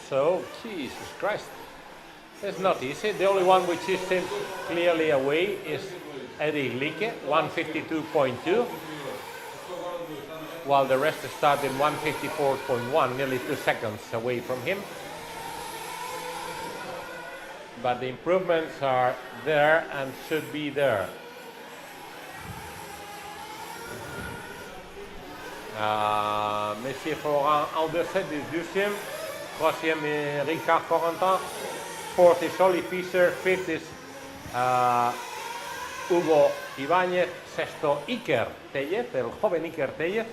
So, Jesus Christ, it's not easy. The only one which is clearly away is Eric Lieke, 152.2, while the rest start in 154.1, nearly 2 seconds away from him. But the improvements are there and should be there. Monsieur Florent Alderset is deuxième. Troisième Ricard Corentin. Fourth is Ollie Fischer. Fifth is Hugo Ibáñez. Sexto Iker Tellez, el joven Iker Tellez.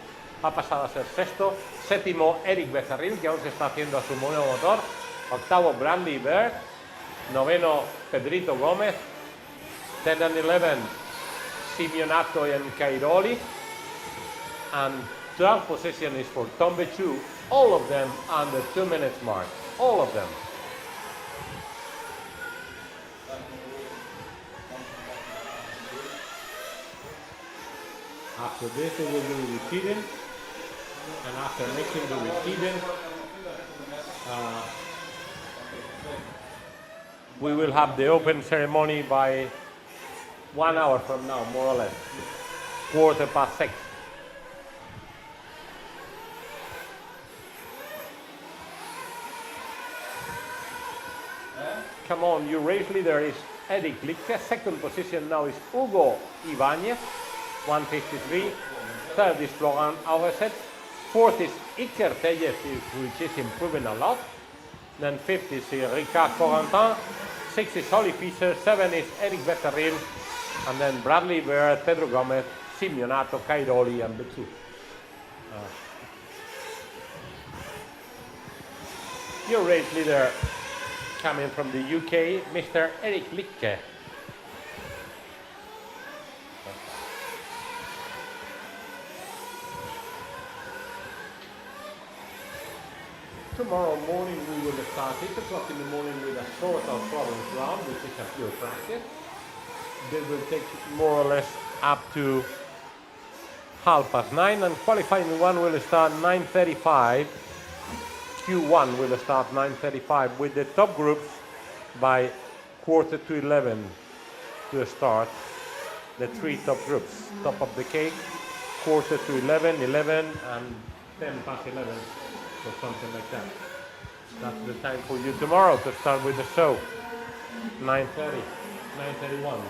Ha pasado a ser sexto. Séptimo Eric Becerril, que aún se está haciendo a su nuevo motor. Octavo Bradley Bird. Noveno Pedrito Gómez. 10 and 11 Simeonato and Cairoli. And 12th position is for Tom Bechu, all of them under 2 minutes mark, all of them. After this we will do repeating, and after making the repeating, we will have the open ceremony by 1 hour from now, more or less, 6:15. Come on, your race leader is Eric Lieke. Second position now is Hugo Ibáñez, 153. Third is Florent Aureset. Fourth is Iker Tellez, which is improving a lot. Then fifth is Ricard Corentin. Sixth is Ollie Fischer. Seven is Eric Becerril. And then Bradley Bird, Pedro Gomez, Simeonato, Cairoli, and Bechu. Your race leader coming from the UK, Mr. Eric Lieke. Tomorrow morning we will start 8 o'clock in the morning with a sort of problems round, which is a pure practice. They will take more or less up to 9:30, and qualifying one will start 9:35. Q1 will start 9:35 with the top groups by 10:45 to start. The three top groups, top of the cake, 10:45, 11, and 11, or something like that. That's the time for you tomorrow to start with the show. 9:30, 9:31.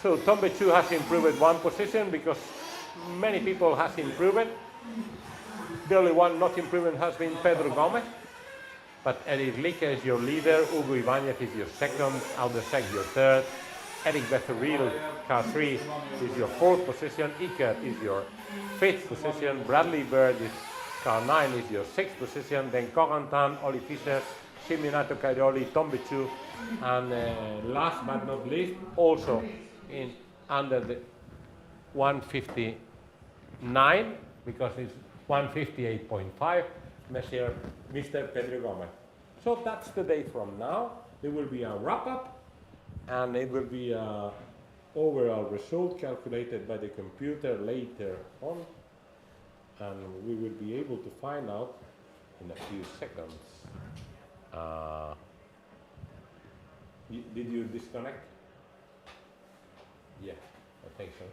So Tom Bechu has improved 1 position because many people has improved. The only one not improving has been Pedro Gomez. but Eric Lieke is your leader, Hugo Ibanez is your second, Aldersek your third, Eric Becerril, car 3, is your fourth position, Iker is your fifth position, Bradley Bird is car 9 is your sixth position, then Corentin, Oli Fischer, Siminato Cairoli, Tom Bichu, and last but not least, also in under the 159, because it's 158.5, Mr. Pedro Gomez. So that's the day from now. There will be a wrap-up, and it will be a overall result calculated by the computer later on, and we will be able to find out in a few seconds. Did you disconnect? Yeah, I think so.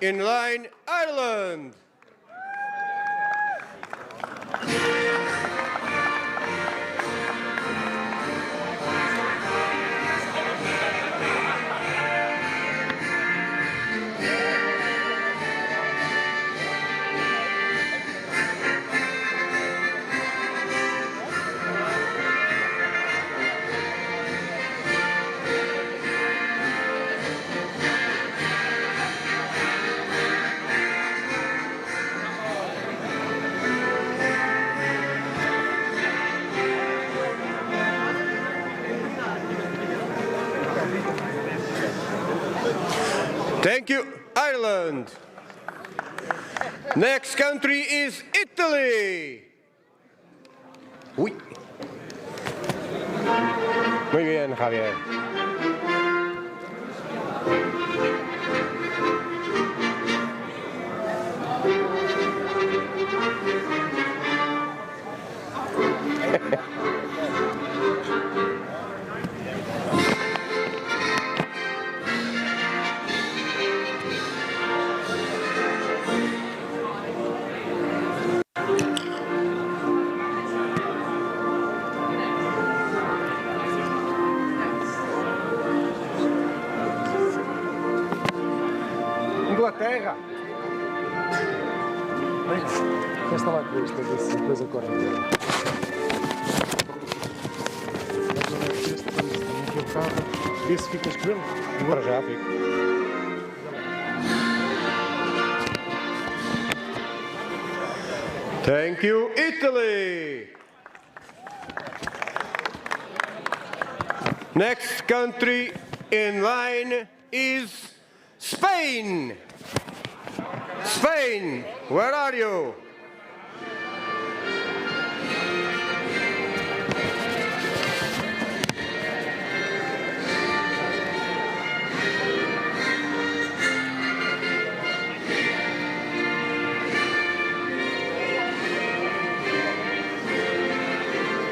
in line, Ireland. Thank you, Ireland. Next country is Italy. Uy. Muy bien, Javier. Inglaterra. Já está lá com isto, depois a quarentena. Vê se ficas com ele. Para já fico. Thank you, Italy. Next country in line is Spain. Spain, where are you?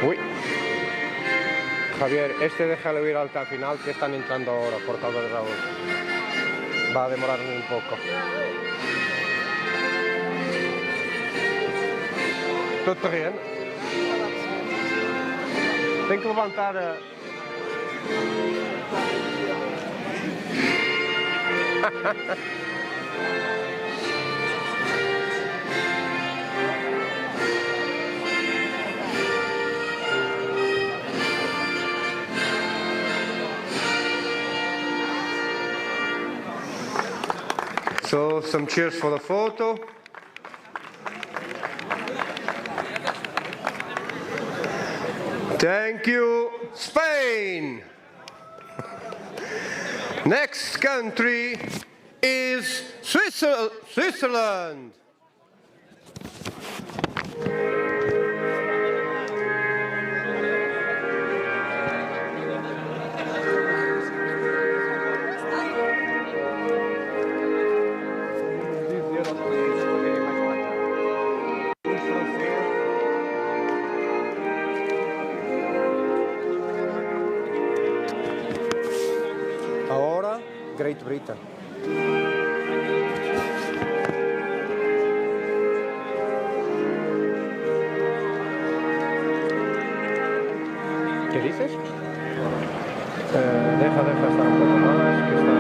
Uy. Javier, este déjalo ir hasta el final, que están entrando ahora por causa de Raúl. Va a demorar un poco. Tudo bem? Tem que levantar a... So, some cheers for the photo. Thank you, Spain. Next country is Switzerland. Ahora, Great Britain. ¿Qué dices? Deja estar un poco más, que está...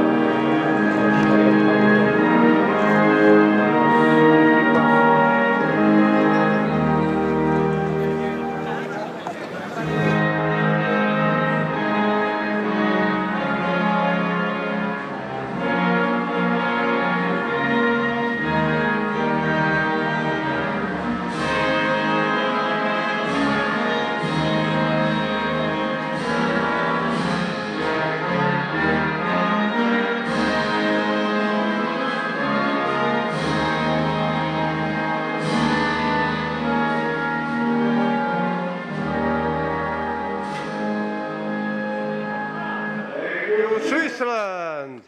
Switzerland.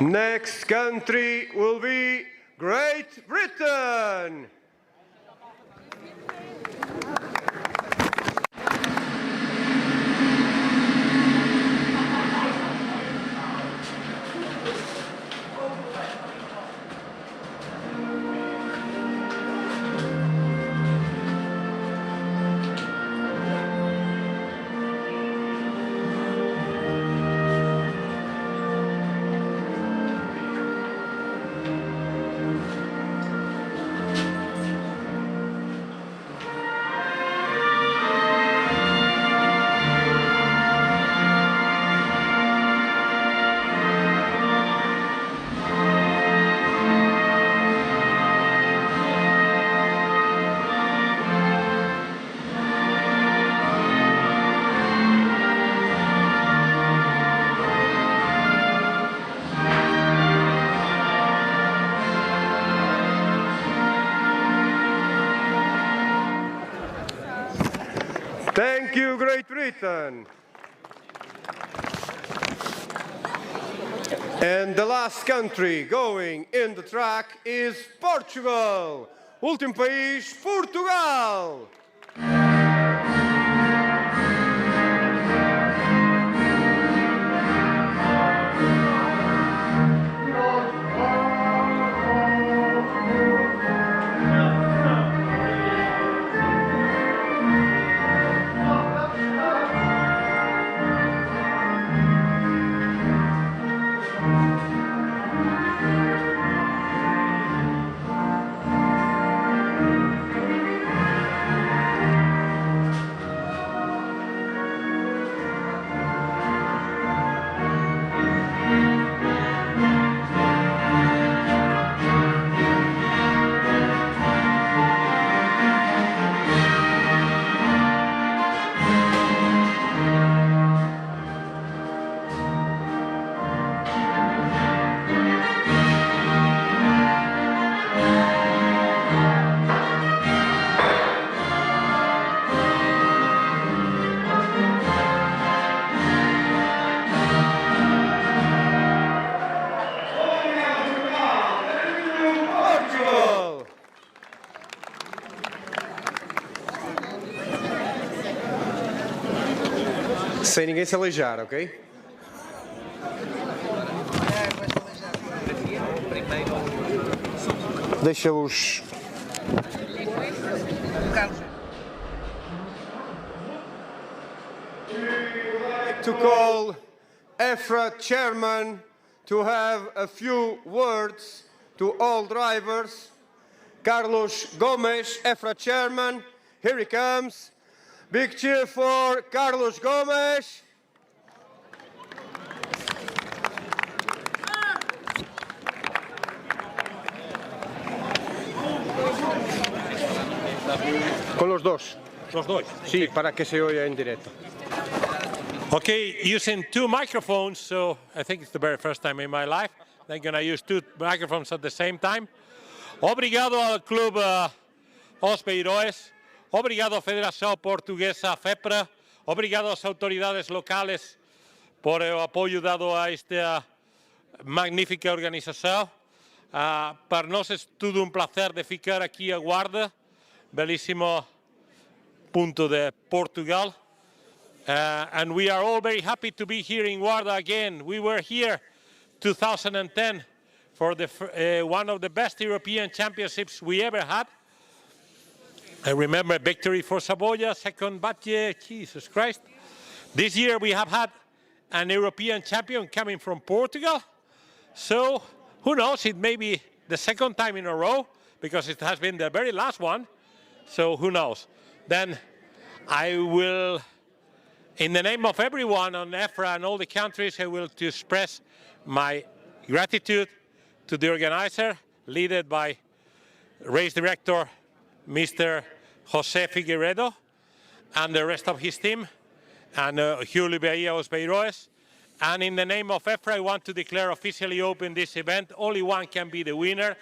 Next country will be Great Britain. Thank you, Great Britain. And the last country going in the track is Portugal. Último país, Portugal. Sem ninguém se aleijar, ok? Deixa-os. To call EFRA chairman to have a few words to all drivers. Carlos Gomes, EFRA chairman, here he comes. Big cheer for Carlos Gomes. Con los dos. Los dos. Sí, para que se oiga en directo. Okay, using two microphones, so I think it's the very first time in my life I'm going to use two microphones at the same time. Obrigado al Club Os Beirões. Obrigado à Federação Portuguesa FEPRA. Obrigado às autoridades locais por o apoio dado a esta magnífica organização. Para nós é tudo prazer de ficar aqui à Guarda, belíssimo ponto de Portugal. And we are all very happy to be here in Guarda again. We were here 2010 for the, one of the best European championships we ever had. I remember victory for Savoia, second Buggy, Jesus Christ. This year we have had an European champion coming from Portugal. So who knows, it may be the second time in a row because it has been the very last one. So who knows. Then I will, in the name of everyone on EFRA and all the countries, I will to express my gratitude to the organizer, led by race director Mr. José Figueiredo and the rest of his team, and Julio Bahia Os Beirões. And in the name of EFRA, I want to declare officially open this event. Only one can be the winner.